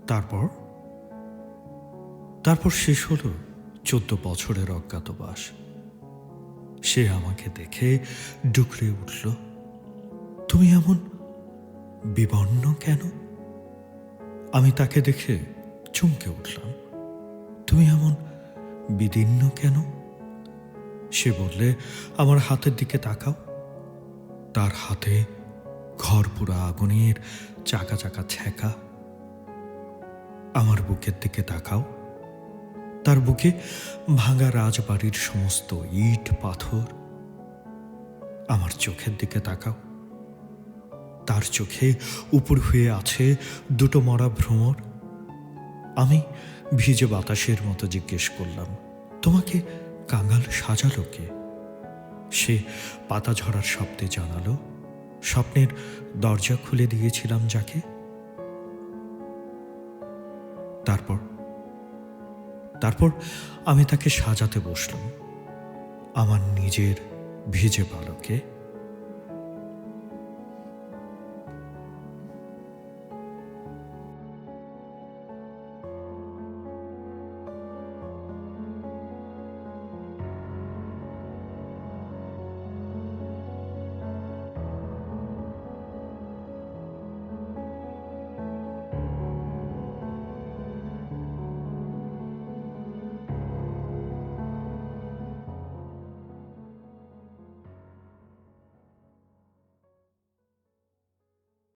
তারপর তারপর শেষ হলো 14 বছরের অজ্ঞাতবাস। সে আমাকে দেখে ডুকরে উঠল, তুমি এমন বিবর্ণ কেন? আমি তাকে দেখে চমকে উঠলাম, তুমি এমন বিদীর্ণ কেন? সে বললে, আমার হাতের দিকে তাকাও। তার হাতে ঘর পুরা আগুনের চাকা চাকা ছ্যাঁকা। আমার বুকের দিকে তাকাও, তার বুকে ভাঙা রাজবাড়ির সমস্ত ইট পাথর। আমার চোখের দিকে তাকাও, তার চোখে উপর হয়ে আছে দুটো মরা ভ্রমর। আমি ভিজে বাতাসের মতো জিজ্ঞেস করলাম, তোমাকে কাঙাল সাজালো কে? সে পাতা ঝরার শব্দে জানালো, স্বপ্নের দরজা খুলে দিয়েছিলাম যাকে। তারপর তারপর আমি তাকে সাজাতে বসলাম আমার নিজের ভিজে পালকে।